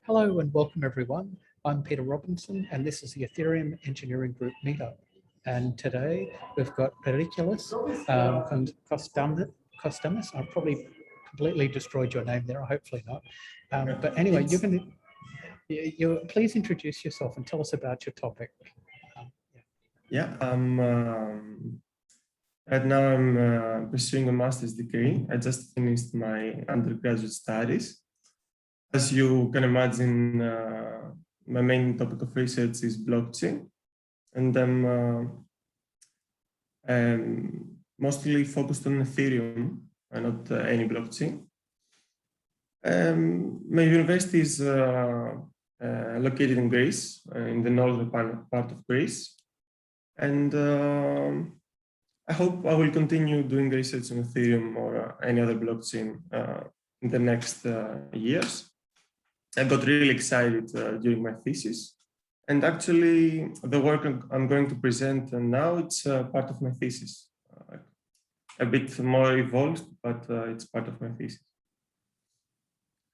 Hello and welcome everyone. I'm Peter Robinson and this is the Ethereum Engineering Group Meetup. And today we've got Periklis Kostamis. I probably completely destroyed your name there, hopefully not. But anyway, you please introduce yourself and tell us about your topic. Right now I'm pursuing a master's degree. I just finished my undergraduate studies. As you can imagine, my main topic of research is blockchain, and I'm mostly focused on Ethereum and not any blockchain. My university is located in Greece, in the northern part of Greece, and I hope I will continue doing research on Ethereum or any other blockchain in the next years. I got really excited during my thesis, and actually the work I'm going to present now, it's part of my thesis. A bit more evolved, but it's part of my thesis.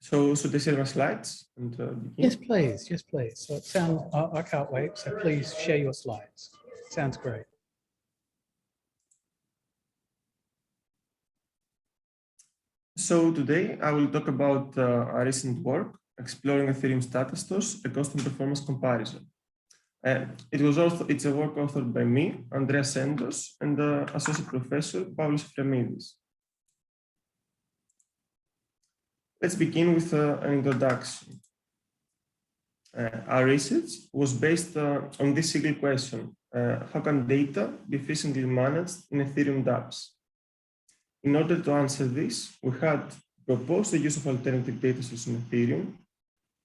So should I share my slides? And begin? Yes, please. Yes, please. So it sounds, I can't wait. So please share your slides. Sounds great. So today I will talk about a recent work exploring Ethereum status stores, a cost and performance comparison. It's a work authored by me, Andrea Sendos, and Associate Professor Pavlos Fremidis. Let's begin with an introduction. Our research was based on this single question: how can data be efficiently managed in Ethereum dApps? In order to answer this, we had proposed the use of alternative data stores in Ethereum,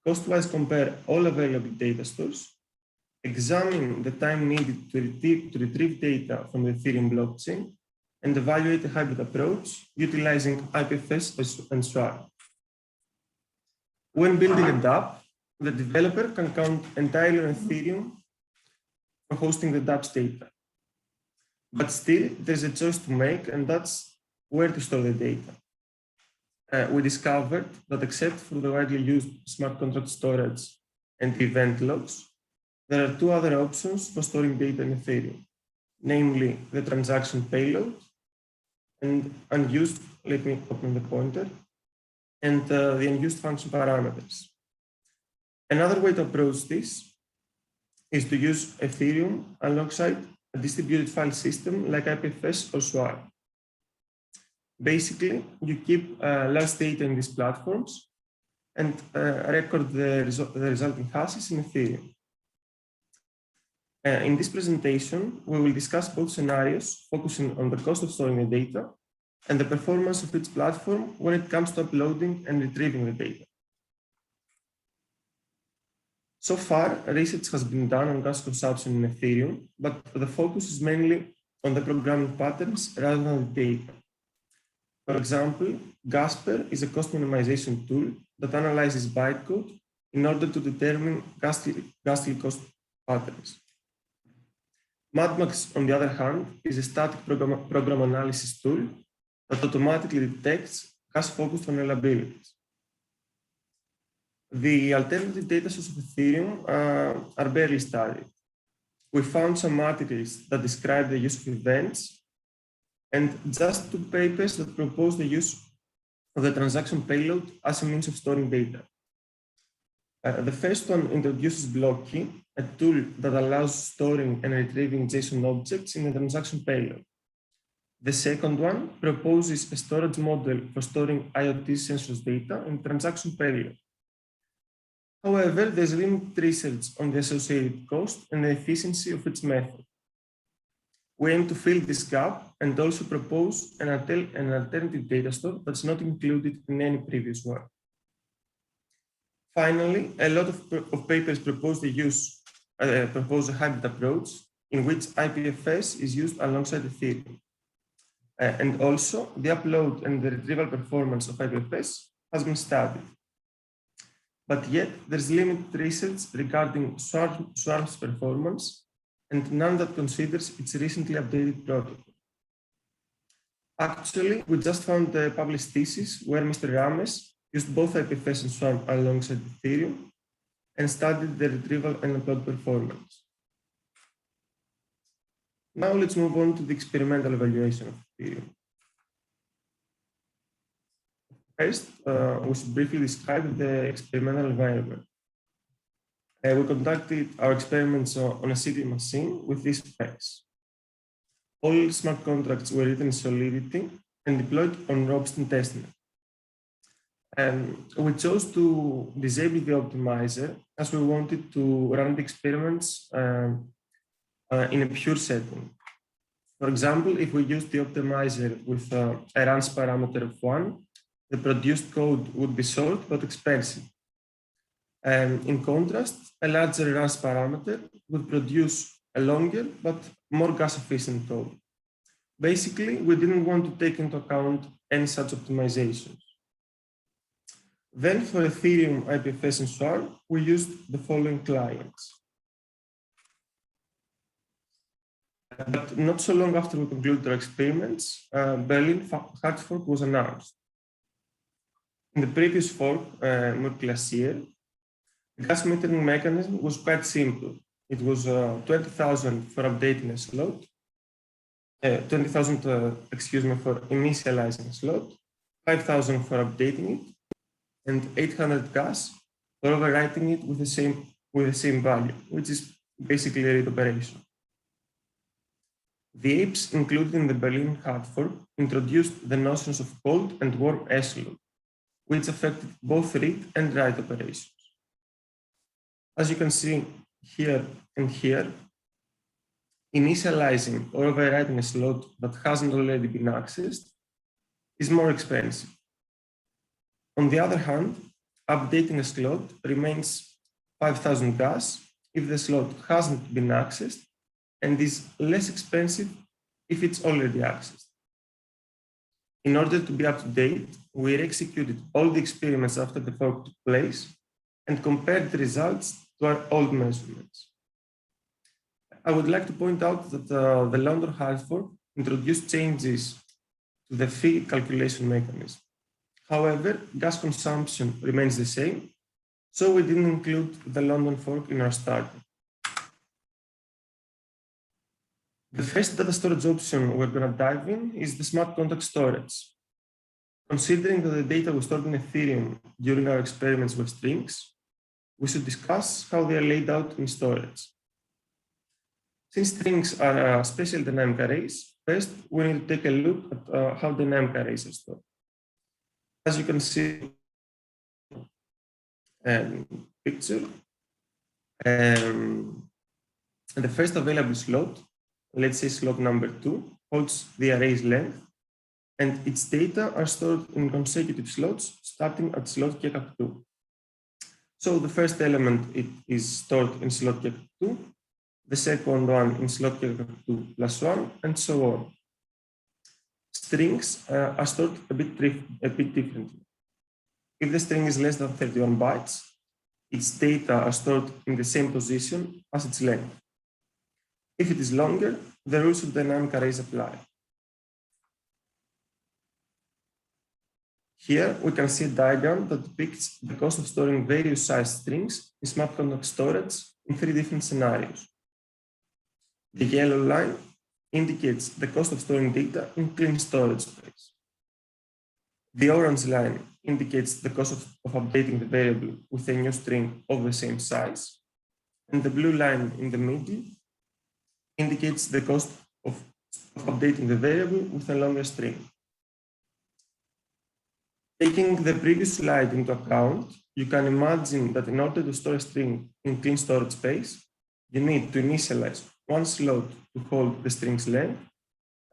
cost-wise compare all available data stores, examine the time needed to retrieve data from the Ethereum blockchain, and evaluate a hybrid approach utilizing IPFS and SWAR. When building a dApp, the developer can count entirely on Ethereum for hosting the dApp's data. But still, there's a choice to make, and that's where to store the data. We discovered that except for the widely used smart contract storage and event logs, there are two other options for storing data in Ethereum, namely the transaction payload and unused, let me open the pointer, and the unused function parameters. Another way to approach this is to use Ethereum alongside a distributed file system like IPFS or SWAR. Basically, you keep large data in these platforms and record the resulting hashes in Ethereum. In this presentation, we will discuss both scenarios, focusing on the cost of storing the data and the performance of each platform when it comes to uploading and retrieving the data. So far, research has been done on gas consumption in Ethereum, but the focus is mainly on the programming patterns rather than the data. For example, Gasper is a cost minimization tool that analyzes bytecode in order to determine ghastly cost patterns. MadMax, on the other hand, is a static program analysis tool that automatically detects hash-focused vulnerabilities. The alternative data sources of Ethereum are barely studied. We found some articles that describe the use of events and just two papers that propose the use of the transaction payload as a means of storing data. The first one introduces Blocky, a tool that allows storing and retrieving JSON objects in the transaction payload. The second one proposes a storage model for storing IoT sensors data in transaction payload. However, there's limited research on the associated cost and the efficiency of its method. We aim to fill this gap and also propose an alternative data store that's not included in any previous work. Finally, a lot of papers propose a hybrid approach in which IPFS is used alongside Ethereum. And also, the upload and the retrieval performance of IPFS has been studied. But yet, there's limited research regarding Swarm's performance and none that considers its recently updated protocol. Actually, we just found a published thesis where Mr. Rames used both IPFS and Swarm alongside Ethereum and studied the retrieval and upload performance. Now let's move on to the experimental evaluation of Ethereum. First, we should briefly describe the experimental environment. We conducted our experiments on a city machine with this specs. All smart contracts were written in Solidity and deployed on Robustin testnet. We chose to disable the optimizer as we wanted to run the experiments in a pure setting. For example, if we use the optimizer with a runs parameter of 1, the produced code would be short but expensive. In contrast, a larger runs parameter would produce a longer but more gas-efficient code. Basically, we didn't want to take into account any such optimizations. Then for Ethereum, IPFS, and Swarm, we used the following clients. But not so long after we concluded our experiments, Berlin hard fork was announced. In the previous fork, Glacier, the gas metering mechanism was quite simple. It was 20,000 for updating a slot, 20,000, for initializing a slot, 5,000 for updating it, and 800 gas for overwriting it with the same value, which is basically a read operation. The apes included in the Berlin hard fork introduced the notions of cold and warm S-load, which affected both read and write operations. As you can see here and here, initializing or overwriting a slot that hasn't already been accessed is more expensive. On the other hand, updating a slot remains 5,000 gas if the slot hasn't been accessed and is less expensive if it's already accessed. In order to be up to date, we executed all the experiments after the fork took place and compared the results to our old measurements. I would like to point out that the London hard fork introduced changes to the fee calculation mechanism. However, gas consumption remains the same, so we didn't include the London fork in our study. The first data storage option we're going to dive in is the smart contract storage. Considering that the data we stored in Ethereum during our experiments were strings, we should discuss how they are laid out in storage. Since strings are special dynamic arrays, first we need to take a look at how dynamic arrays are stored. As you can see in the picture, the first available slot, let's say slot number 2, holds the array's length, and its data are stored in consecutive slots starting at slot k2. So the first element is stored in slot k2, the second one in slot k2 plus 1, and so on. Strings are stored a bit differently. If the string is less than 31 bytes, its data are stored in the same position as its length. If it is longer, the rules of dynamic arrays apply. Here we can see a diagram that depicts the cost of storing various sized strings in smart contract storage in 3 different scenarios. The yellow line indicates the cost of storing data in clean storage space. The orange line indicates the cost of updating the variable with a new string of the same size, and the blue line in the middle indicates the cost of updating the variable with a longer string. Taking the previous slide into account, you can imagine that in order to store a string in clean storage space, you need to initialize one slot to hold the string's length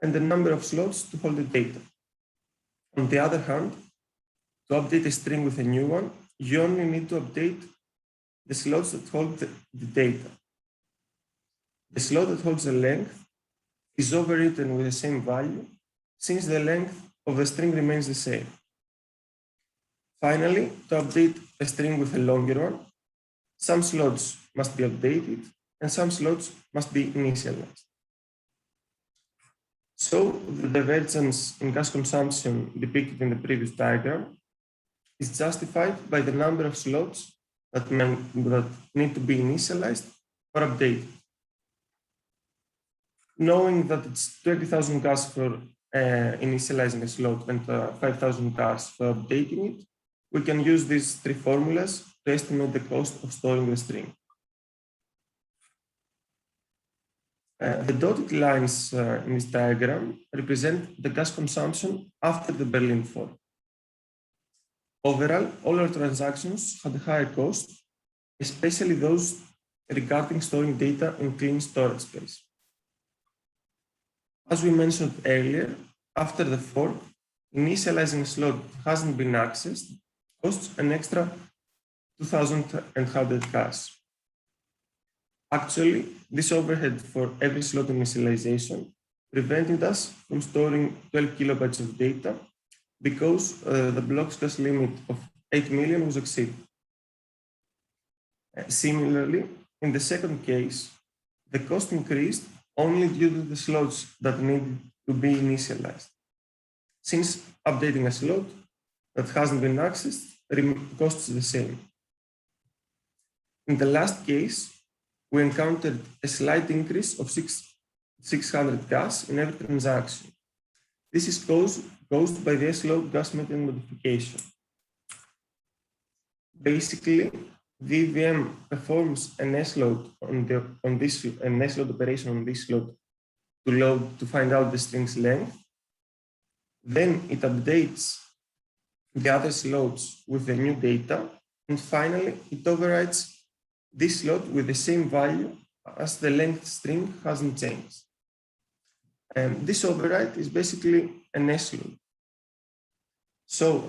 and the number of slots to hold the data. On the other hand, to update a string with a new one, you only need to update the slots that hold the data. The slot that holds the length is overwritten with the same value since the length of the string remains the same. Finally, to update a string with a longer one, some slots must be updated and some slots must be initialized. So the divergence in gas consumption depicted in the previous diagram is justified by the number of slots that need to be initialized or updated. Knowing that it's 20,000 gas for initializing a slot and 5,000 gas for updating it, we can use these three formulas to estimate the cost of storing the string. The dotted lines in this diagram represent the gas consumption after the Berlin fall. Overall, all our transactions had a higher cost, especially those regarding storing data in clean storage space. As we mentioned earlier, after the fork, initializing a slot that hasn't been accessed costs an extra 2,100 gas. Actually, this overhead for every slot initialization prevented us from storing 12 kilobytes of data because the block's gas limit of 8 million was exceeded. Similarly, in the second case, the cost increased only due to the slots that needed to be initialized, since updating a slot that hasn't been accessed costs the same. In the last case, we encountered a slight increase of 600 gas in every transaction. This is caused by the slot gas method modification. Basically, the EVM performs an S-load an S-load operation on this slot to find out the string's length. Then it updates the other slots with the new data, and finally it overrides this slot with the same value as the length string hasn't changed. And this override is basically an S-load. So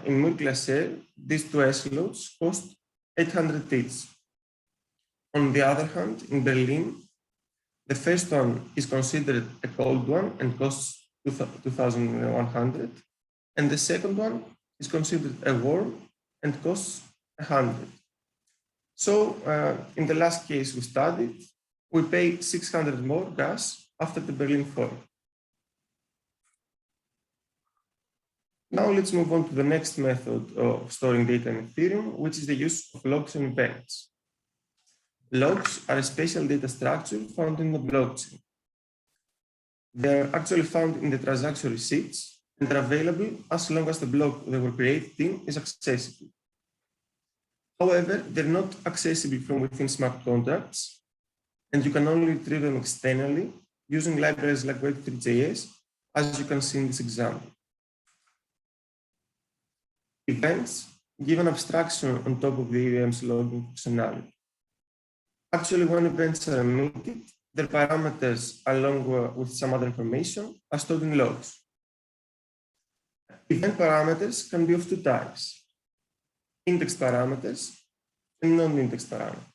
in multi-class these two S-loads cost 800 each. On the other hand, in Berlin, the first one is considered a cold one and costs 2,100, and the second one is considered a warm and costs 100. So in the last case we studied, we pay 600 more gas after the Berlin fall. Now let's move on to the next method of storing data in Ethereum, which is the use of logs and events. Logs are a special data structure found in the blockchain. They are actually found in the transaction receipts and are available as long as the block they were created in is accessible. However, they're not accessible from within smart contracts, and you can only retrieve them externally using libraries like Web3.js, as you can see in this example. Events give an abstraction on top of the EVM's logging functionality. Actually, when events are emitted, their parameters, along with some other information, are stored in logs. Event parameters can be of two types: index parameters and non-index parameters.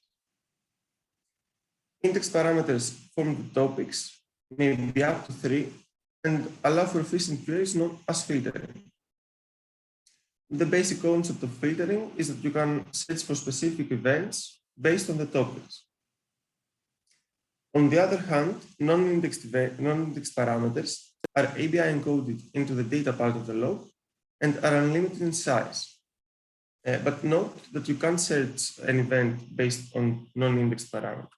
Index parameters form the topics, may be up to 3, and allow for efficient queries known as filtering. The basic concept of filtering is that you can search for specific events based on the topics. On the other hand, non-indexed parameters are API encoded into the data part of the log and are unlimited in size. But note that you can't search an event based on non-indexed parameters.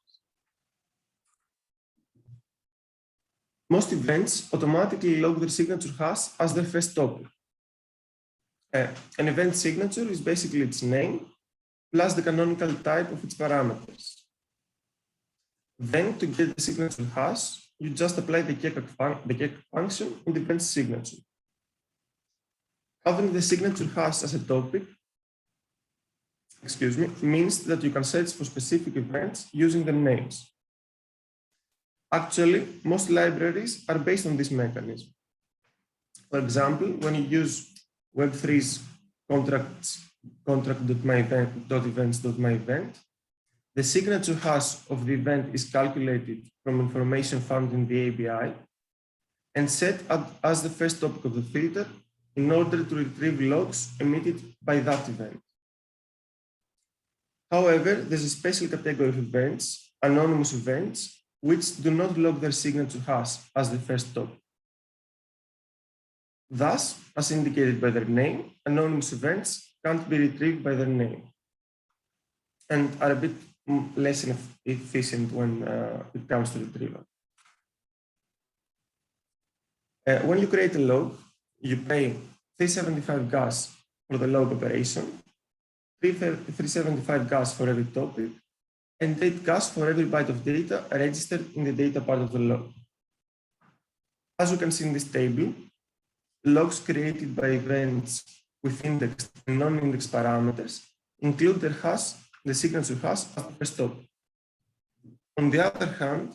Most events automatically log their signature hash as their first topic. An event signature is basically its name plus the canonical type of its parameters. Then, to get the signature hash, you just apply the cake function on the event signature. Having the signature hash as a topic, means that you can search for specific events using the names. Actually, most libraries are based on this mechanism. For example, when you use Web3's contract.myevent.events.myevent, the signature hash of the event is calculated from information found in the API and set as the first topic of the filter in order to retrieve logs emitted by that event. However, there's a special category of events, anonymous events, which do not log their signature hash as the first topic. Thus, as indicated by their name, anonymous events can't be retrieved by their name. and are a bit less efficient when it comes to retrieval. When you create a log, you pay 375 gas for the log operation, 375 gas for every topic, and 8 gas for every byte of data registered in the data part of the log. As you can see in this table, logs created by events with indexed and non-indexed parameters include their hash, the signature hash as the first topic. On the other hand,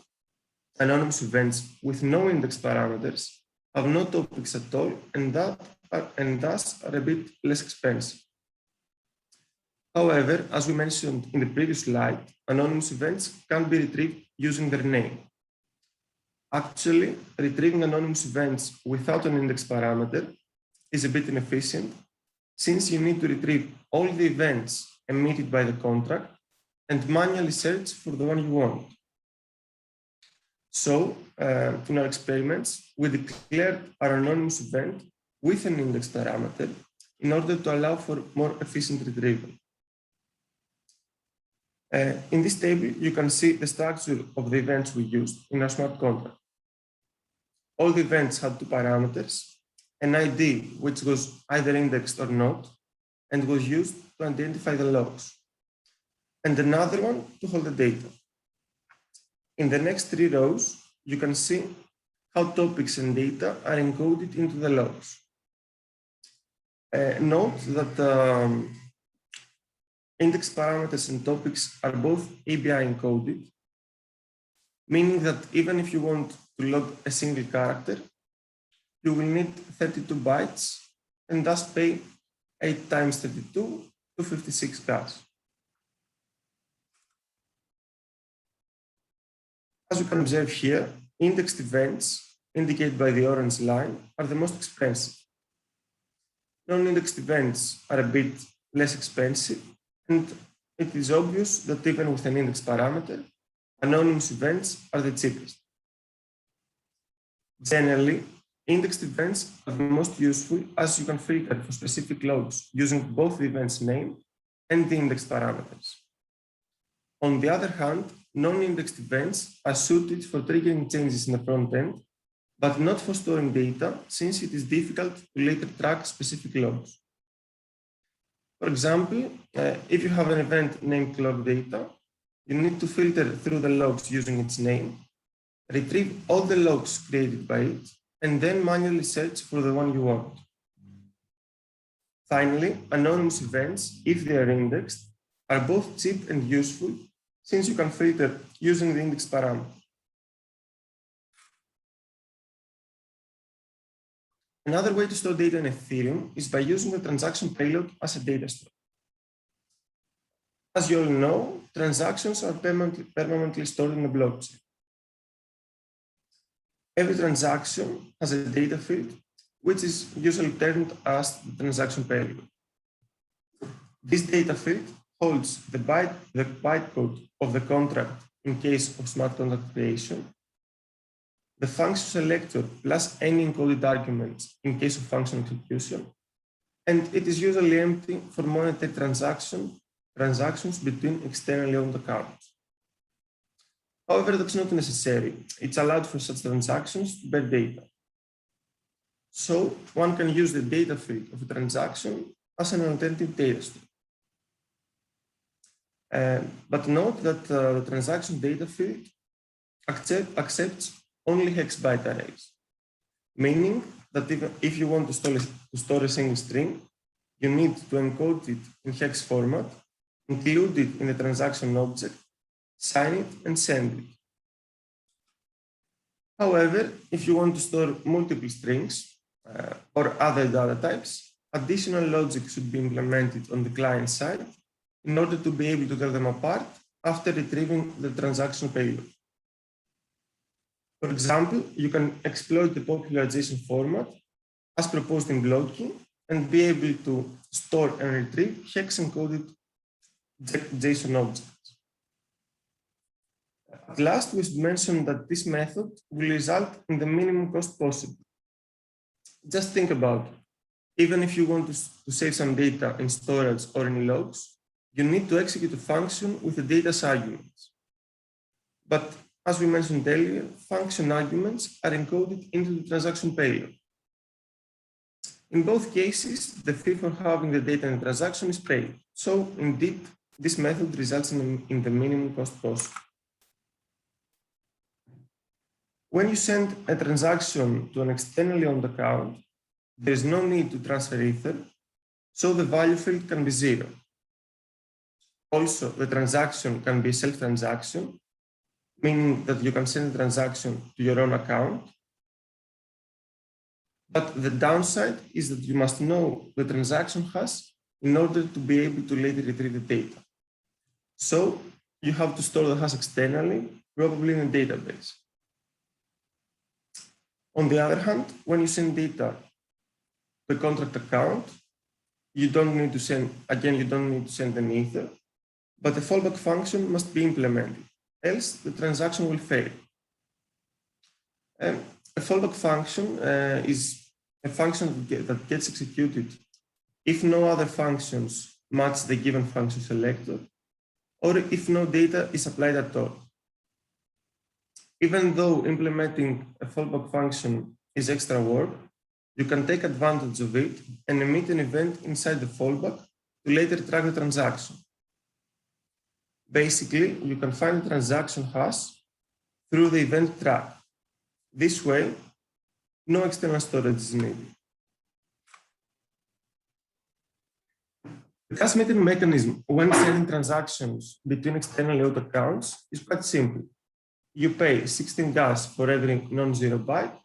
anonymous events with no indexed parameters have no topics at all and thus are a bit less expensive. However, as we mentioned in the previous slide, anonymous events can be retrieved using their name. Actually, retrieving anonymous events without an index parameter is a bit inefficient, since you need to retrieve all the events emitted by the contract and manually search for the one you want. So, in our experiments, we declared our anonymous event with an index parameter in order to allow for more efficient retrieval. In this table, you can see the structure of the events we used in our smart contract. All the events had 2 parameters, an ID which was either indexed or not, and was used to identify the logs, and another one to hold the data. In the next 3 rows, you can see how topics and data are encoded into the logs. Note that index parameters and topics are both ABI encoded, meaning that even if you want to log a single character, you will need 32 bytes and thus pay 8 times 32 to 56 gas. As you can observe here, indexed events, indicated by the orange line, are the most expensive. Non-indexed events are a bit less expensive, and it is obvious that even with an index parameter, anonymous events are the cheapest. Generally, indexed events are the most useful as you can filter for specific logs using both the event's name and the index parameters. On the other hand, non-indexed events are suited for triggering changes in the front end, but not for storing data, since it is difficult to later track specific logs. For example, if you have an event named log data, you need to filter through the logs using its name, retrieve all the logs created by it, and then manually search for the one you want. Finally, anonymous events, if they are indexed, are both cheap and useful, since you can filter using the index parameter. Another way to store data in Ethereum is by using the transaction payload as a data store. As you all know, transactions are permanently stored in the blockchain. Every transaction has a data field, which is usually termed as the transaction payload. This data field holds the bytecode of the contract in case of smart contract creation, the function selector plus any encoded arguments in case of function execution, and it is usually empty for monetary transactions between externally owned accounts. However, that's not necessary. It's allowed for such transactions to bear data. So one can use the data field of a transaction as an alternative data store. But note that the transaction data field accepts only hex byte arrays, meaning that if you want to store a single string, you need to encode it in hex format, include it in the transaction object, sign it, and send it. However, if you want to store multiple strings or other data types, additional logic should be implemented on the client side in order to be able to tell them apart after retrieving the transaction payload. For example, you can exploit the popular JSON format as proposed in blocking and be able to store and retrieve hex-encoded JSON objects. At last, we should mention that this method will result in the minimum cost possible. Just think about it. Even if you want to save some data in storage or in logs, you need to execute a function with the data's arguments. But as we mentioned earlier, function arguments are encoded into the transaction payload. In both cases, the fee for having the data in the transaction is paid. So indeed, this method results in the minimum cost possible. When you send a transaction to an externally owned account, there is no need to transfer Ether, so the value field can be 0. Also, the transaction can be a self-transaction, meaning that you can send a transaction to your own account. But the downside is that you must know the transaction hash in order to be able to later retrieve the data. So you have to store the hash externally, probably in a database. On the other hand, when you send data to a contract account, you don't need to send an Ether, but a fallback function must be implemented, else the transaction will fail. A fallback function is a function that gets executed if no other functions match the given function selector, or if no data is applied at all. Even though implementing a fallback function is extra work, you can take advantage of it and emit an event inside the fallback to later track the transaction. Basically, you can find the transaction hash through the event track. This way, no external storage is needed. The cash metering mechanism when sending transactions between externally owned accounts is quite simple. You pay 16 gas for every non-zero byte,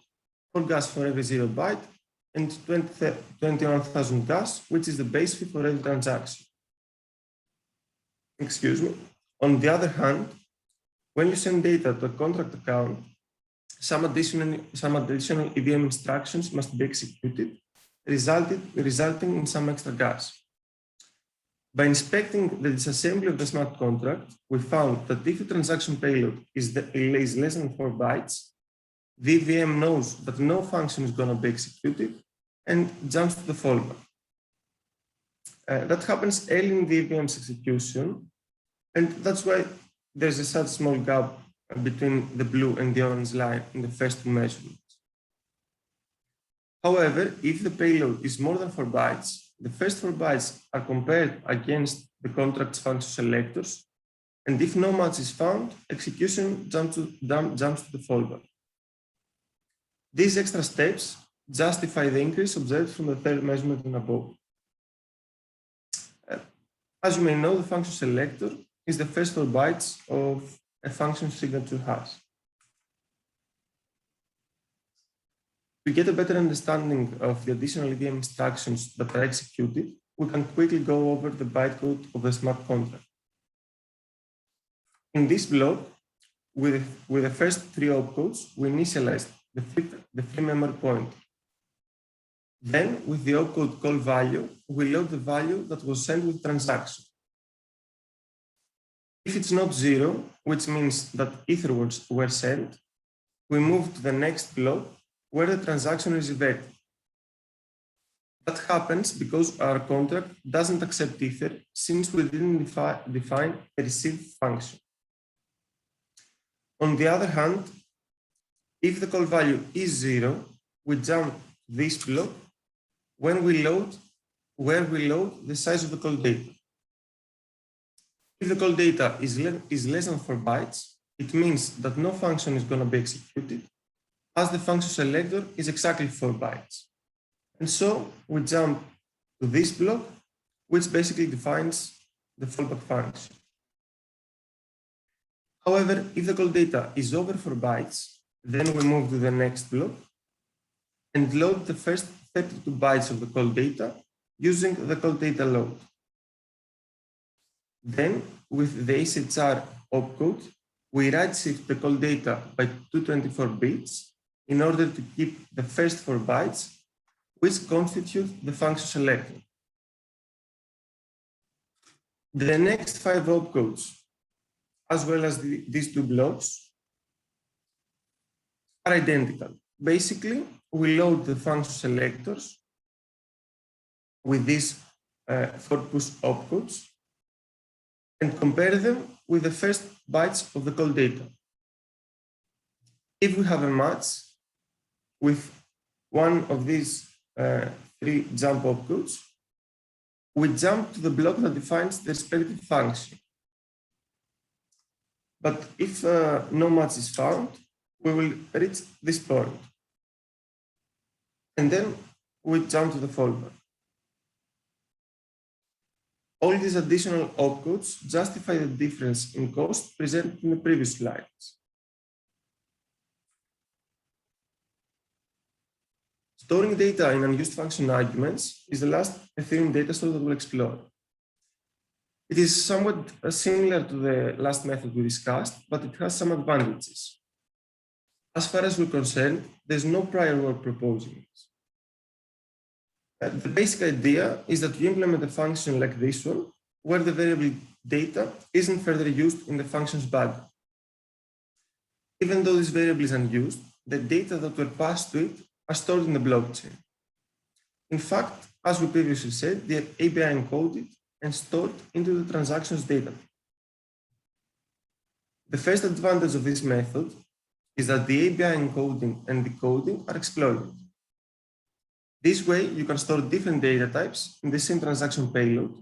4 gas for every 0 byte, and 21,000 gas, which is the base fee for every transaction. Excuse me. On the other hand, when you send data to a contract account, some additional EVM instructions must be executed, resulting in some extra gas. By inspecting the disassembly of the smart contract, we found that if the transaction payload is less than 4 bytes, the EVM knows that no function is going to be executed and jumps to the fallback. That happens early in the EVM's execution, and that's why there's such a small gap between the blue and the orange line in the first two measurements. However, if the payload is more than 4 bytes, the first 4 bytes are compared against the contract's function selectors, and if no match is found, execution jumps to the fallback. These extra steps justify the increase observed from the third measurement and above. As you may know, the function selector is the first 4 bytes of a function signature hash. To get a better understanding of the additional EVM instructions that are executed, we can quickly go over the bytecode of the smart contract. In this block, with the first 3 opcodes, we initialized the free memory pointer. Then, with the opcode call value, we load the value that was sent with transaction. If it's not 0, which means that Ether were sent, we move to the next block where the transaction is reverted. That happens because our contract doesn't accept Ether since we didn't define a receive function. On the other hand, if the call value is 0, we jump this block where we load the size of the call data. If the call data is less than 4 bytes, it means that no function is going to be executed, as the function selector is exactly 4 bytes. And so we jump to this block, which basically defines the fallback function. However, if the call data is over 4 bytes, then we move to the next block and load the first 32 bytes of the call data using the call data load. Then, with the SHR opcode, we right-shift the call data by 224 bits in order to keep the first 4 bytes, which constitute the function selector. The next 5 opcodes, as well as these 2 blocks, are identical. Basically, we load the function selectors with these 4 push opcodes, and compare them with the first bytes of the call data. If we have a match with one of these three jump opcodes, we jump to the block that defines the respective function. But if no match is found, we will reach this point. And then we jump to the fallback. All these additional opcodes justify the difference in cost presented in the previous slides. Storing data in unused function arguments is the last Ethereum data store that we'll explore. It is somewhat similar to the last method we discussed, but it has some advantages. As far as we're concerned, there's no prior work proposing this. The basic idea is that you implement a function like this one, where the variable data isn't further used in the function's body. Even though this variable is unused, the data that were passed to it are stored in the blockchain. In fact, as we previously said, they are API encoded and stored into the transactions data. The first advantage of this method is that the API encoding and decoding are exploited. This way, you can store different data types in the same transaction payload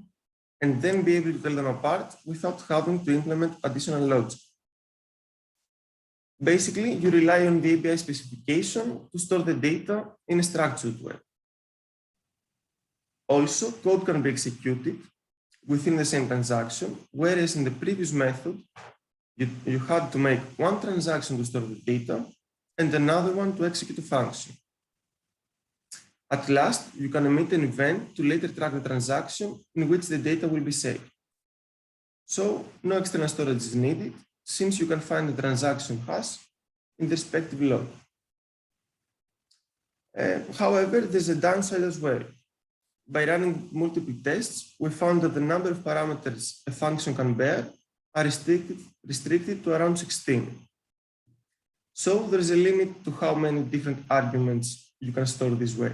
and then be able to tell them apart without having to implement additional logic. Basically, you rely on the API specification to store the data in a structured way. Also, code can be executed within the same transaction, whereas in the previous method, you had to make one transaction to store the data and another one to execute a function. At last, you can emit an event to later track the transaction in which the data will be saved. So, no external storage is needed, since you can find the transaction hash in the respective log. However, there's a downside as well. By running multiple tests, we found that the number of parameters a function can bear are restricted to around 16. So there is a limit to how many different arguments you can store this way.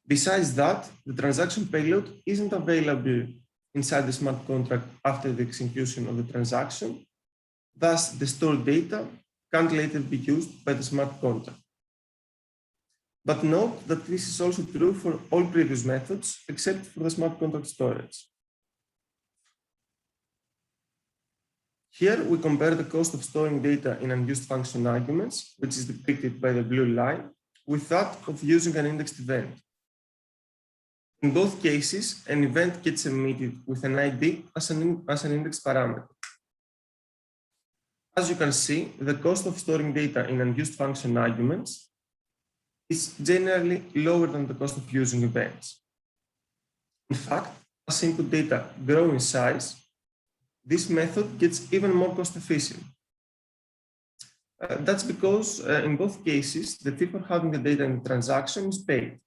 Besides that, the transaction payload isn't available inside the smart contract after the execution of the transaction. Thus, the stored data can't later be used by the smart contract. But note that this is also true for all previous methods except for the smart contract storage. Here we compare the cost of storing data in unused function arguments, which is depicted by the blue line, with that of using an indexed event. In both cases, an event gets emitted with an ID as an index parameter. As you can see, the cost of storing data in unused function arguments is generally lower than the cost of using events. In fact, as input data grow in size, this method gets even more cost efficient. That's because in both cases, the fee for having the data in the transaction is paid.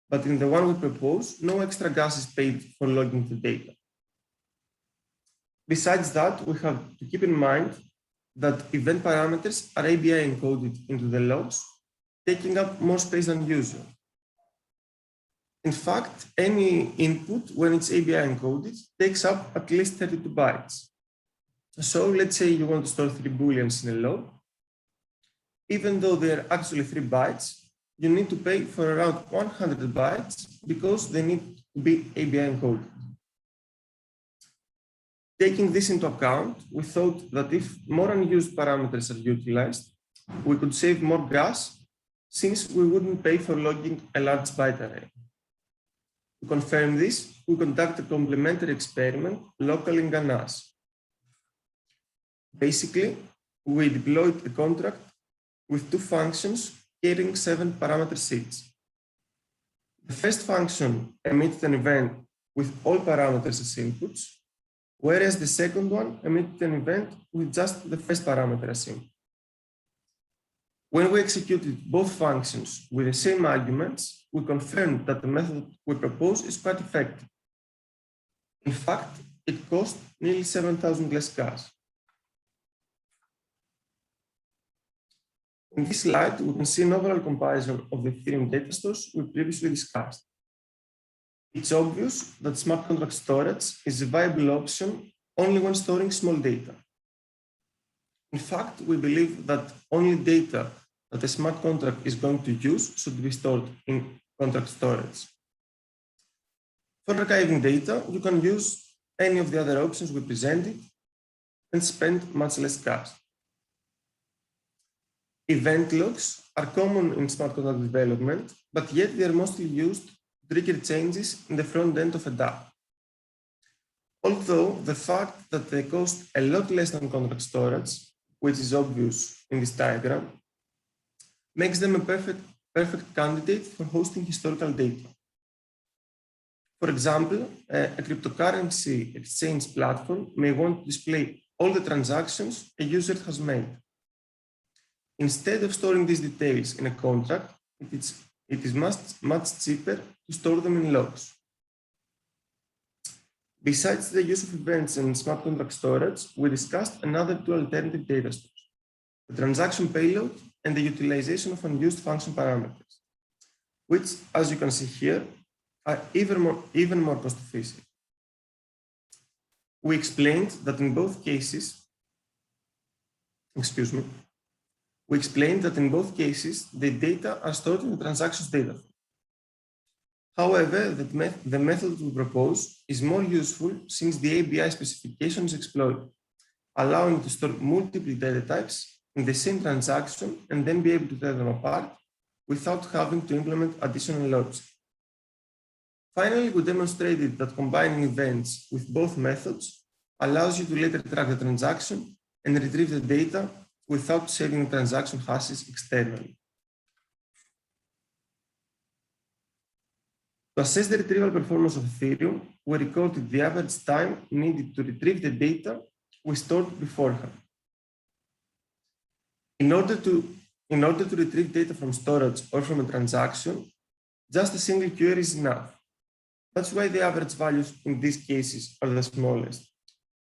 But in the one we propose, no extra gas is paid for logging the data. Besides that, we have to keep in mind that event parameters are API encoded into the logs, taking up more space than usual. In fact, any input, when it's API encoded, takes up at least 32 bytes. So let's say you want to store 3 booleans in a log. Even though they're actually 3 bytes, you need to pay for around 100 bytes because they need to be API encoded. Taking this into account, we thought that if more unused parameters are utilized, we could save more gas since we wouldn't pay for logging a large byte array. To confirm this, we conduct a complementary experiment locally in Ganas. Basically, we deployed a contract with 2 functions carrying 7 parameter seeds. The first function emits an event with all parameters as inputs, whereas the second one emits an event with just the first parameter as input. When we executed both functions with the same arguments, we confirmed that the method we propose is quite effective. In fact, it cost nearly 7,000 less gas. In this slide, we can see an overall comparison of the Ethereum data stores we previously discussed. It's obvious that smart contract storage is a viable option only when storing small data. In fact, we believe that only data that a smart contract is going to use should be stored in contract storage. For archiving data, you can use any of the other options we presented and spend much less cash. Event logs are common in smart contract development, but yet they are mostly used to trigger changes in the front end of a DApp. Although the fact that they cost a lot less than contract storage, which is obvious in this diagram, makes them a perfect candidate for hosting historical data. For example, a cryptocurrency exchange platform may want to display all the transactions a user has made. Instead of storing these details in a contract, it is much cheaper to store them in logs. Besides the use of events and smart contract storage, we discussed another two alternative data stores, the transaction payload and the utilization of unused function parameters, which, as you can see here, are even more cost efficient. We explained that in both cases, the data are stored in the transactions data. However, the method we propose is more useful since the ABI specification is exploited, allowing to store multiple data types in the same transaction and then be able to tell them apart without having to implement additional logic. Finally, we demonstrated that combining events with both methods allows you to later track the transaction and retrieve the data without saving the transaction hashes externally. To assess the retrieval performance of Ethereum, we recorded the average time needed to retrieve the data we stored beforehand. In order to retrieve data from storage or from a transaction, just a single query is enough. That's why the average values in these cases are the smallest,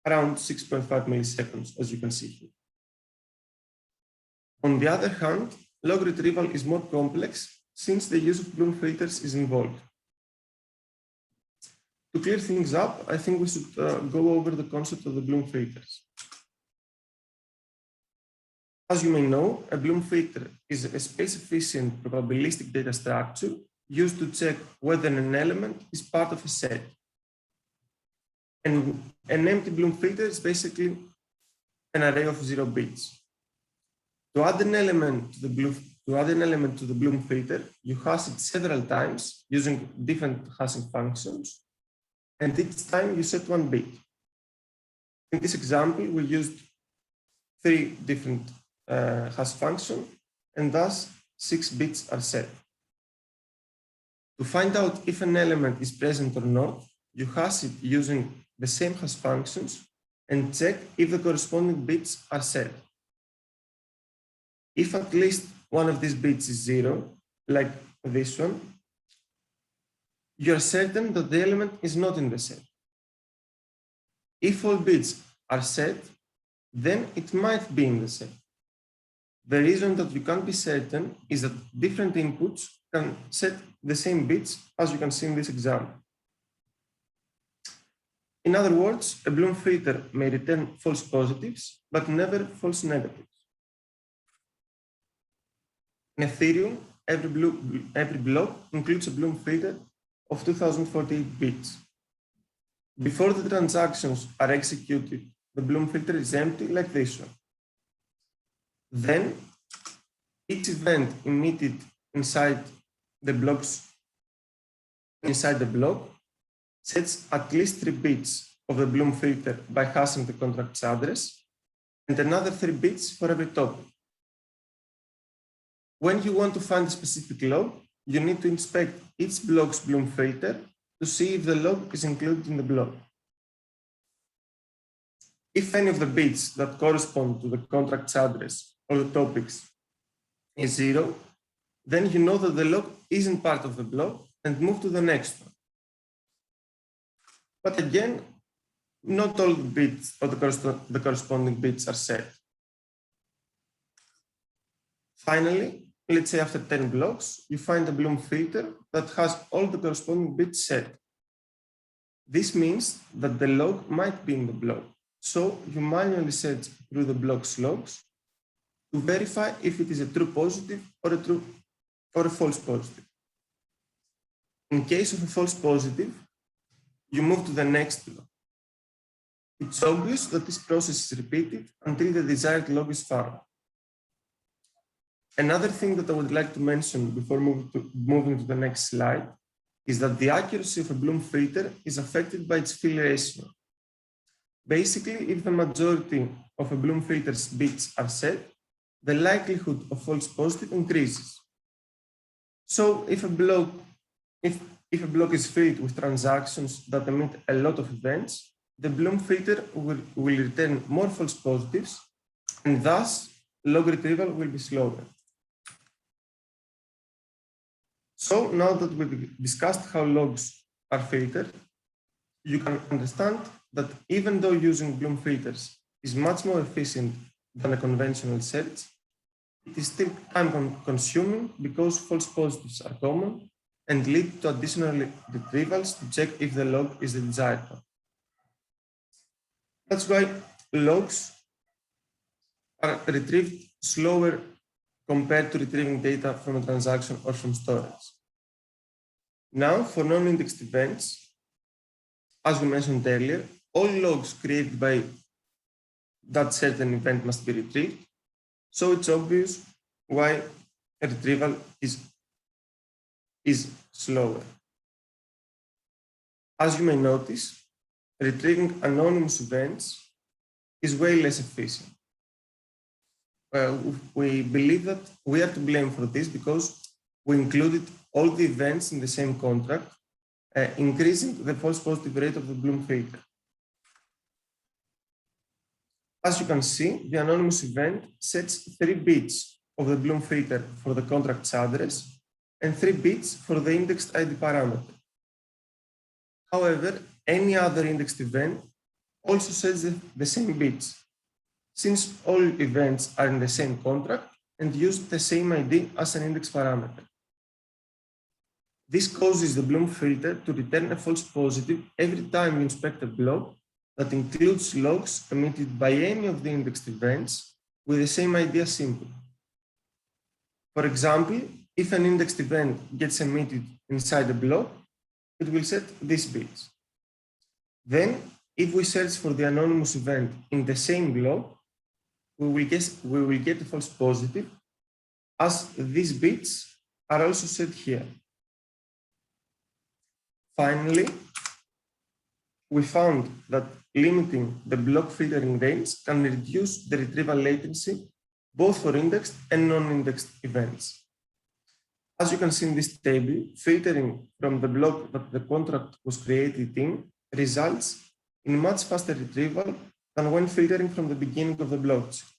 around 6.5 milliseconds, as you can see here. On the other hand, log retrieval is more complex since the use of Bloom filters is involved. To clear things up, I think we should go over the concept of the Bloom filters. As you may know, a Bloom filter is a space-efficient probabilistic data structure used to check whether an element is part of a set. And an empty Bloom filter is basically an array of 0 bits. To add an element to the Bloom filter, you hash it several times using different hashing functions, and each time you set 1 bit. In this example, we used 3 different hash functions, and thus 6 bits are set. To find out if an element is present or not, you hash it using the same hash functions and check if the corresponding bits are set. If at least one of these bits is 0, like this one, you are certain that the element is not in the set. If all bits are set, then it might be in the set. The reason that you can't be certain is that different inputs can set the same bits, as you can see in this example. In other words, a Bloom filter may return false positives, but never false negatives. In Ethereum, every block includes a Bloom filter of 2048 bits. Before the transactions are executed, the Bloom filter is empty like this one. Then, each event emitted inside the block sets at least 3 bits of the Bloom filter by hashing the contract's address, and another 3 bits for every topic. When you want to find a specific log, you need to inspect each block's Bloom filter to see if the log is included in the block. If any of the bits that correspond to the contract's address or the topics is 0, then you know that the log isn't part of the block and move to the next one. But again, not all the bits or the corresponding bits are set. Finally, let's say after 10 blocks, you find a Bloom filter that has all the corresponding bits set, This means that the log might be in the block, so you manually search through the block's logs to verify if it is a true positive or a false positive. In case of a false positive, you move to the next log. It's obvious that this process is repeated until the desired log is found. Another thing that I would like to mention before moving to the next slide is that the accuracy of a Bloom filter is affected by its fill ratio. Basically, if the majority of a Bloom filter's bits are set, the likelihood of false positive increases. So if a block is filled with transactions that emit a lot of events, the Bloom filter will return more false positives, and thus log retrieval will be slower. So now that we've discussed how logs are filtered, you can understand that even though using Bloom filters is much more efficient than a conventional search, it is still time-consuming because false positives are common and lead to additional retrievals to check if the log is the desired one. That's why logs are retrieved slower compared to retrieving data from a transaction or from storage. Now, for non-indexed events, as we mentioned earlier, all logs created by that certain event must be retrieved. So it's obvious why a retrieval is slower. As you may notice, retrieving anonymous events is way less efficient. We believe that we are to blame for this because we included all the events in the same contract, increasing the false positive rate of the Bloom filter. As you can see, the anonymous event sets 3 bits of the Bloom filter for the contract's address and 3 bits for the indexed ID parameter. However, any other indexed event also sets the same bits, since all events are in the same contract and use the same ID as an index parameter. This causes the Bloom filter to return a false positive every time you inspect a block that includes logs emitted by any of the indexed events with the same ID as simple. For example, if an indexed event gets emitted inside a block, it will set these bits. Then, if we search for the anonymous event in the same block, we will get a false positive, as these bits are also set here. Finally, we found that limiting the block filtering range can reduce the retrieval latency both for indexed and non-indexed events. As you can see in this table, filtering from the block that the contract was created in results in much faster retrieval than when filtering from the beginning of the blockchain.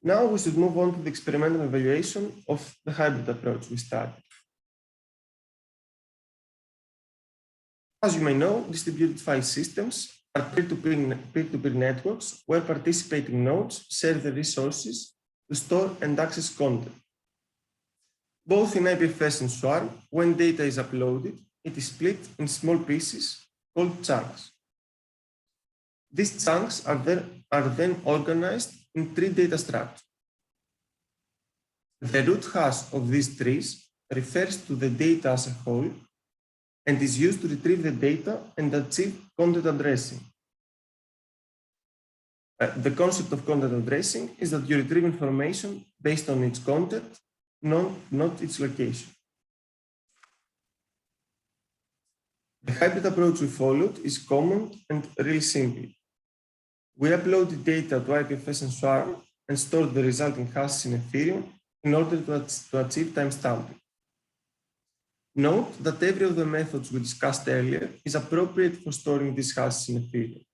Now we should move on to the experimental evaluation of the hybrid approach we studied. As you may know, distributed file systems are peer-to-peer networks where participating nodes share the resources to store and access content. Both in IPFS and Swarm, when data is uploaded, it is split in small pieces called chunks. These chunks are then organized in 3 data structures. The root hash of these trees refers to the data as a whole and is used to retrieve the data and achieve content addressing. The concept of content addressing is that you retrieve information based on its content, not its location. The hybrid approach we followed is common and really simple. We uploaded data to IPFS and Swarm and stored the resulting hashes in Ethereum in order to achieve timestamping. Note that every of the methods we discussed earlier is appropriate for storing these hashes in Ethereum.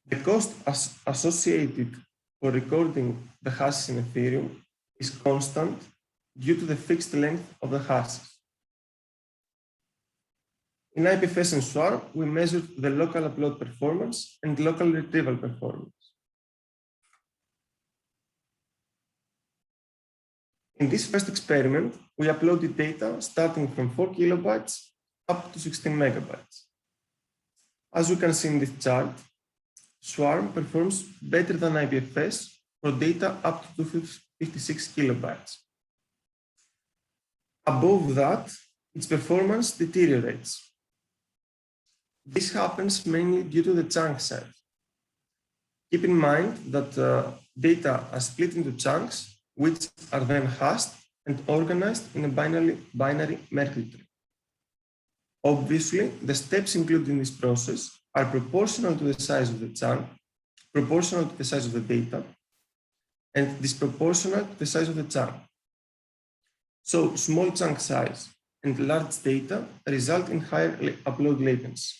The cost associated for recording the hashes in Ethereum is constant due to the fixed length of the hashes. In IPFS and Swarm, we measured the local upload performance and local retrieval performance. In this first experiment, we uploaded data starting from 4 kilobytes up to 16 megabytes. As we can see in this chart, Swarm performs better than IPFS for data up to 256 kilobytes. Above that, its performance deteriorates. This happens mainly due to the chunk size. Keep in mind that data are split into chunks, which are then hashed and organized in a binary Merkle tree. Obviously, the steps included in this process are proportional to the size of the chunk, proportional to the size of the data, and disproportional to the size of the chunk. So small chunk size and large data result in higher upload latency.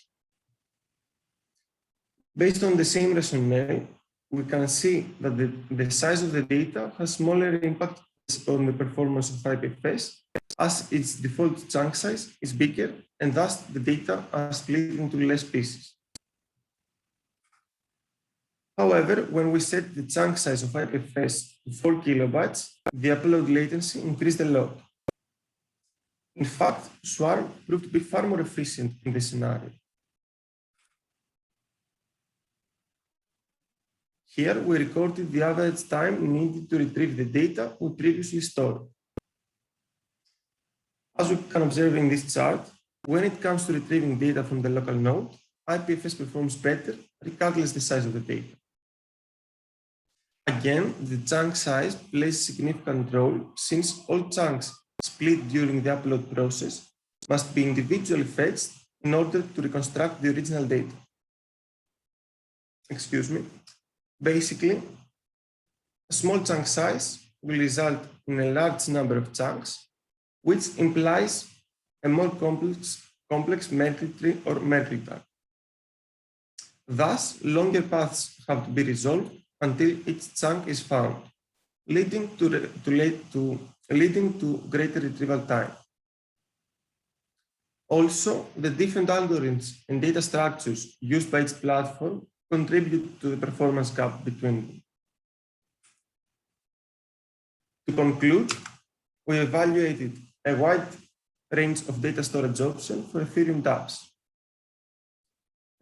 Based on the same rationale, we can see that the size of the data has smaller impact on the performance of IPFS, as its default chunk size is bigger, and thus the data are split into less pieces. However, when we set the chunk size of IPFS to 4 kilobytes, the upload latency increased a lot. In fact, Swarm proved to be far more efficient in this scenario. Here, we recorded the average time needed to retrieve the data we previously stored. As we can observe in this chart, when it comes to retrieving data from the local node, IPFS performs better regardless the size of the data. Again, the chunk size plays a significant role since all chunks split during the upload process must be individually fetched in order to reconstruct the original data. Excuse me. Basically, a small chunk size will result in a large number of chunks, which implies a more complex Merkle tree or Merkle tag. Thus, longer paths have to be resolved until each chunk is found, leading to greater retrieval time. Also, the different algorithms and data structures used by each platform contribute to the performance gap between them. To conclude, we evaluated a wide range of data storage options for Ethereum dApps.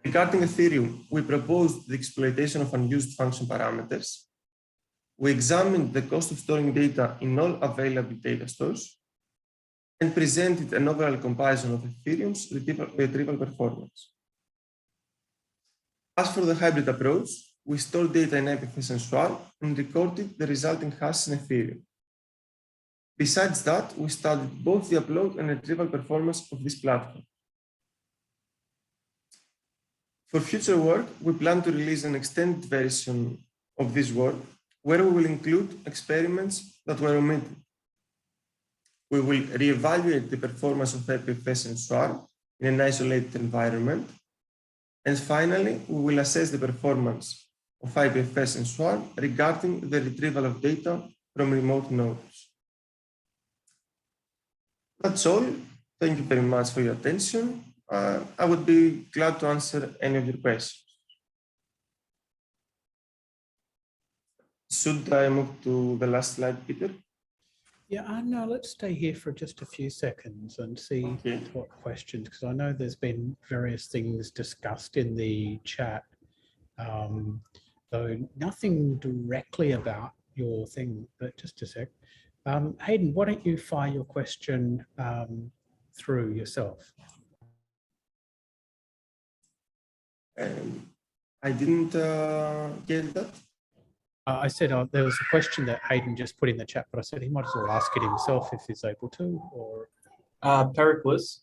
Regarding Ethereum, we proposed the exploitation of unused function parameters. We examined the cost of storing data in all available data stores and presented an overall comparison of Ethereum's retrieval performance. As for the hybrid approach, we stored data in IPFS and Swarm and recorded the resulting hash in Ethereum. Besides that, we studied both the upload and retrieval performance of this platform. For future work, we plan to release an extended version of this work where we will include experiments that were omitted. We will reevaluate the performance of IPFS and Swarm in an isolated environment. And finally, we will assess the performance of IPFS and Swarm regarding the retrieval of data from remote nodes. That's all. Thank you very much for your attention. I would be glad to answer any of your questions. Should I move to the last slide, Peter? Yeah, no, let's stay here for just a few seconds and see what questions, because I know there's been various things discussed in the chat, though nothing directly about your thing, but just a sec. Hayden, why don't you fire your question through yourself? I didn't get that. I said there was a question that Hayden just put in the chat, but I said he might as well ask it himself if he's able to. Or Periklis,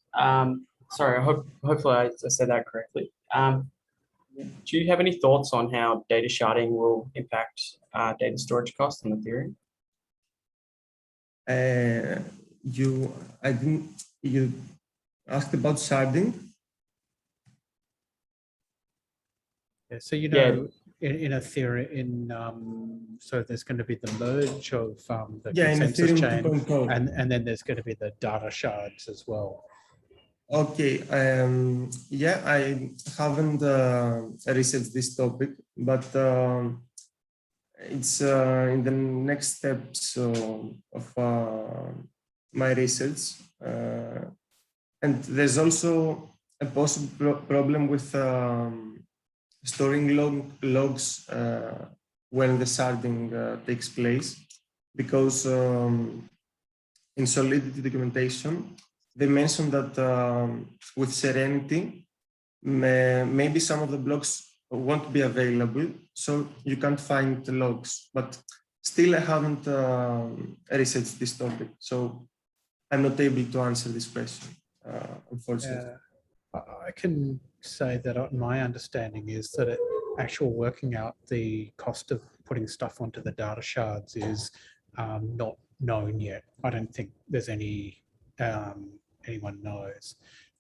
sorry, hopefully I said that correctly. Do you have any thoughts on how data sharding will impact data storage costs on Ethereum? You asked about sharding? Yeah, so you know, in Ethereum, so there's going to be the merge of the consensus chain, and then there's going to be the data shards as well. Okay, yeah, I haven't researched this topic, but It's in the next steps of my research. And there's also a possible problem with storing logs when the sharding takes place, because in Solidity documentation, they mentioned that with Serenity, maybe some of the blocks won't be available, so you can't find the logs. But still, I haven't researched this topic, so I'm not able to answer this question, unfortunately. I can say that my understanding is that actual working out the cost of putting stuff onto the data shards is not known yet. I don't think there's anyone knows.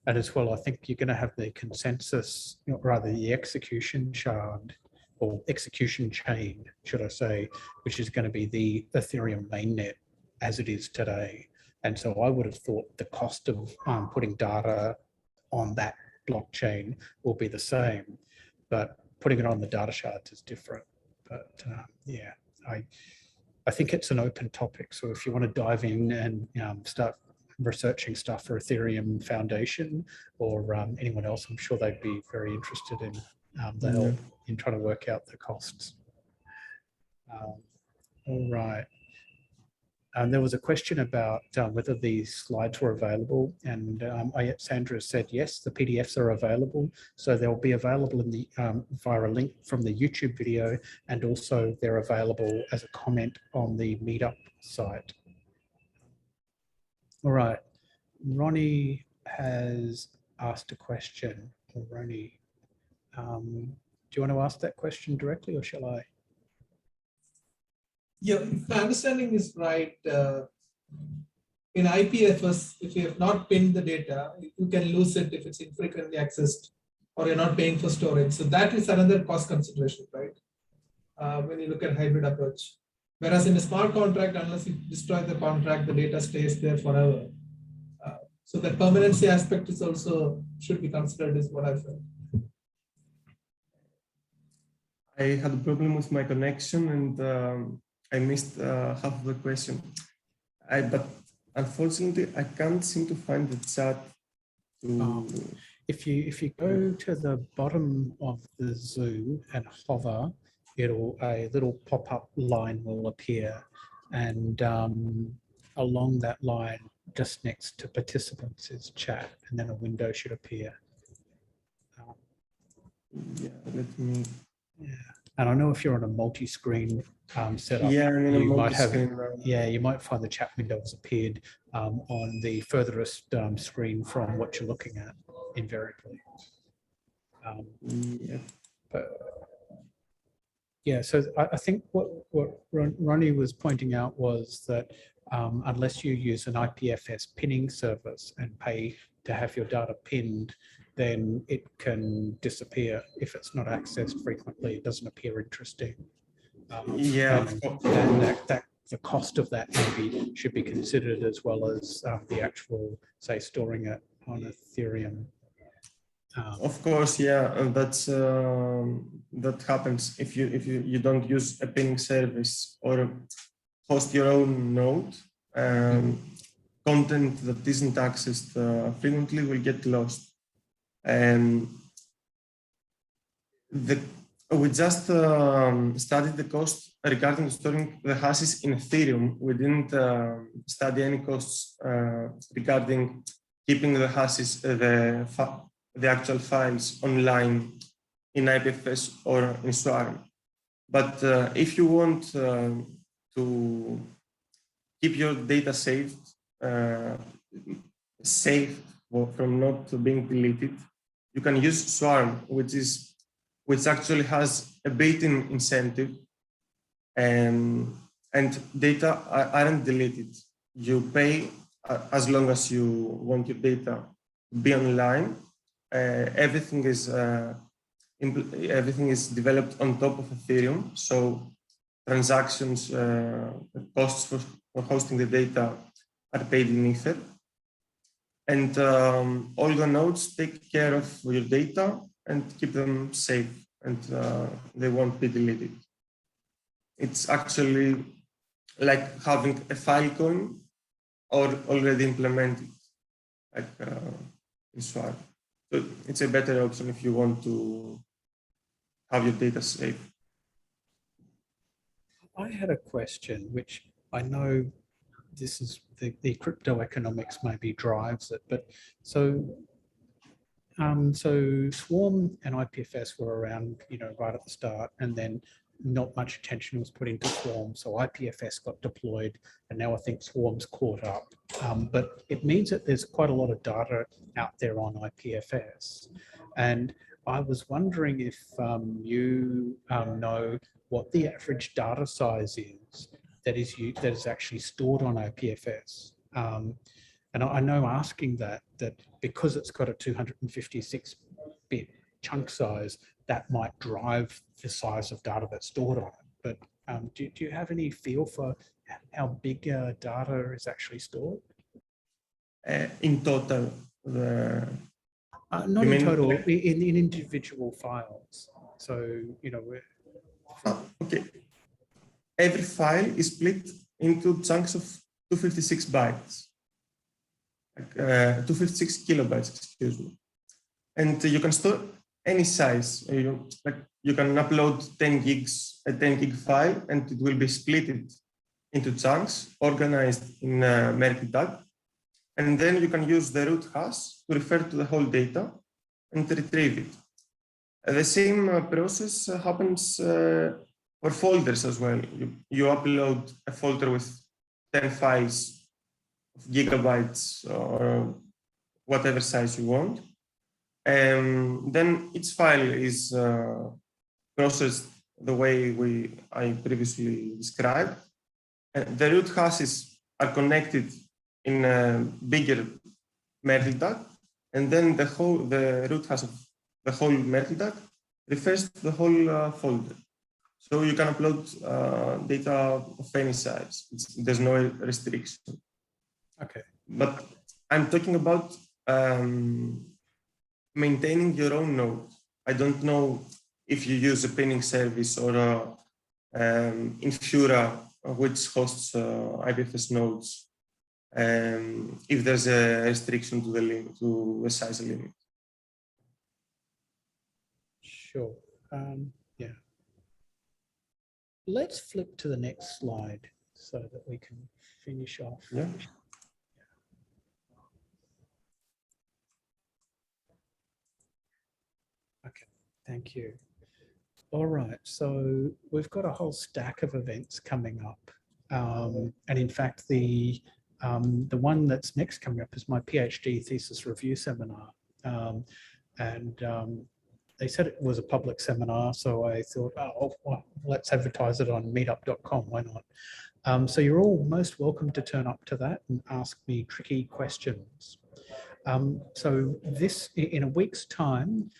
And as well, I think you're going to have the consensus, rather the execution shard or execution chain, should I say, which is going to be the Ethereum mainnet as it is today. And so I would have thought the cost of putting data on that blockchain will be the same, but putting it on the data shards is different. But yeah, I think it's an open topic. So if you want to dive in and start researching stuff for Ethereum Foundation or anyone else, I'm sure they'd be very interested in the help in trying to work out the costs. All right. There was a question about whether these slides were available, and Sandra said yes, the PDFs are available. So they'll be available in the via a link from the YouTube video, and also they're available as a comment on the Meetup site. All right, Ronnie has asked a question. Ronnie, do you want to ask that question directly, or shall I? Yeah, if my understanding is right, in IPFS, if you have not pinned the data, you can lose it if it's infrequently accessed or you're not paying for storage. So that is another cost consideration, right? When you look at hybrid approach. Whereas in a smart contract, unless you destroy the contract, the data stays there forever. So the permanency aspect is also should be considered, is what I felt. I had a problem with my connection and I missed half of the question. But unfortunately, I can't seem to find the chat. If you go to the bottom of the Zoom and hover, a little pop-up line will appear, and along that line, just next to participants is chat, and then a window should appear. Yeah, let me. Yeah, and I know if you're on a multi-screen setup, yeah, you might have. Yeah, you might find the chat window has appeared on the furthest screen from what you're looking at, invariably. Yeah. Yeah, so I think what Ronnie was pointing out was that unless you use an IPFS pinning service and pay to have your data pinned, then it can disappear. If it's not accessed frequently, it doesn't appear interesting. Yeah, and the cost of that maybe should be considered, as well as the actual, say, storing it on Ethereum. Of course, yeah, that happens if you don't use a pinning service or host your own node. Content that isn't accessed frequently will get lost. We just studied the cost regarding storing the hashes in Ethereum. We didn't study any costs regarding keeping the hashes, the actual files online in IPFS or in Swarm. But if you want to keep your data safe from not being deleted, you can use Swarm, which actually has a built-in incentive, and data aren't deleted. You pay as long as you want your data to be online. Everything is developed on top of Ethereum, so transactions, costs for hosting the data are paid in Ether, and all the nodes take care of your data and keep them safe, and they won't be deleted. it's actually like having a Filecoin or already implemented, like in Swap. So it's a better option if you want to have your data safe. I had a question, which I know this is the crypto economics maybe drives it, but so Swarm and IPFS were around, right at the start, and then not much attention was put into Swarm. So IPFS got deployed, and now I think Swarm's caught up. But it means that there's quite a lot of data out there on IPFS. And I was wondering if you know what the average data size is that is actually stored on IPFS. And I know asking that because it's got a 256-bit chunk size, that might drive the size of data that's stored on it. But do you have any feel for how big data is actually stored? In total, not in total, in individual files. So, okay. Every file is split into chunks of 256 bytes. 256 kilobytes, excuse me. And you can store any size. You can upload 10 gigs, a 10 gig file, and it will be split into chunks, organized in Merkitag. And then you can use the root hash to refer to the whole data and retrieve it. The same process happens for folders as well. You upload a folder with 10 files, gigabytes or whatever size you want. Then each file is processed the way I previously described. The root hashes are connected in a bigger Merkitag, and then the root hash of the whole Merkitag refers to the whole folder. So you can upload data of any size. There's no restriction. Okay. But I'm talking about maintaining your own node. I don't know if you use a pinning service or Infura, which hosts IPFS nodes, if there's a restriction to the limit, to the size limit. Sure. Yeah. Let's flip to the next slide so that we can finish off. Yeah. Okay, thank you. All right, so we've got a whole stack of events coming up. And in fact, the one that's next coming up is my PhD thesis review seminar. They said it was a public seminar, so I thought, oh, well, let's advertise it on meetup.com, why not? So you're all most welcome to turn up to that and ask me tricky questions. So this, in a week's time,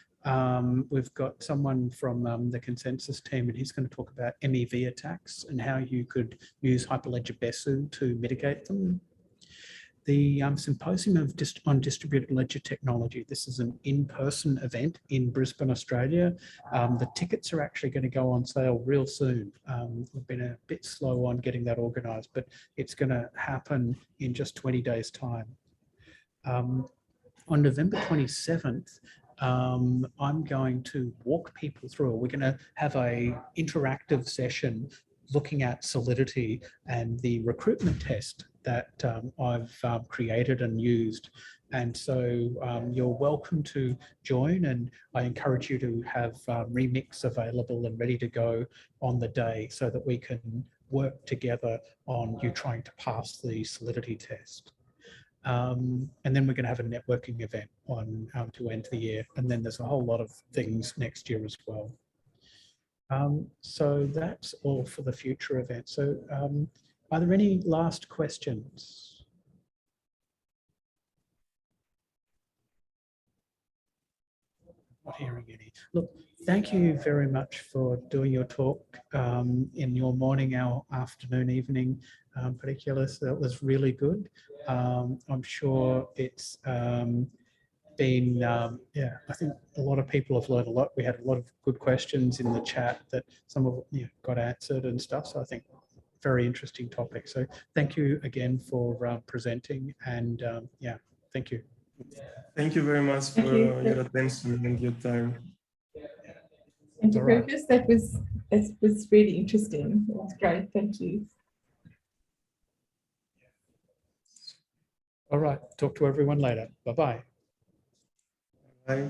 we've got someone from the consensus team, and he's going to talk about MEV attacks and how you could use Hyperledger Besu to mitigate them. The Symposium on Distributed Ledger Technology. This is an in-person event in Brisbane, Australia. The tickets are actually going to go on sale real soon. We've been a bit slow on getting that organised, but it's going to happen in just 20 days' time. On November 27th, I'm going to walk people through. We're going to have an interactive session looking at Solidity and the recruitment test that I've created and used. And so you're welcome to join, and I encourage you to have Remix available and ready to go on the day so that we can work together on you trying to pass the Solidity test. And then we're going to have a networking event on to end the year. And then there's a whole lot of things next year as well. So that's all for the future event. So are there any last questions? Not hearing any. Look, thank you very much for doing your talk in your morning, our afternoon, evening, Periklis. That was really good. I'm sure it's been, yeah, I think a lot of people have learned a lot. We had a lot of good questions in the chat that some of got answered and stuff. So I think very interesting topic. So thank you again for presenting, and yeah, thank you. Thank you very much for your attention and your time. Thank you, Periklis. That was really interesting. It was great. Thank you. All right. Talk to everyone later. Bye-bye. Bye.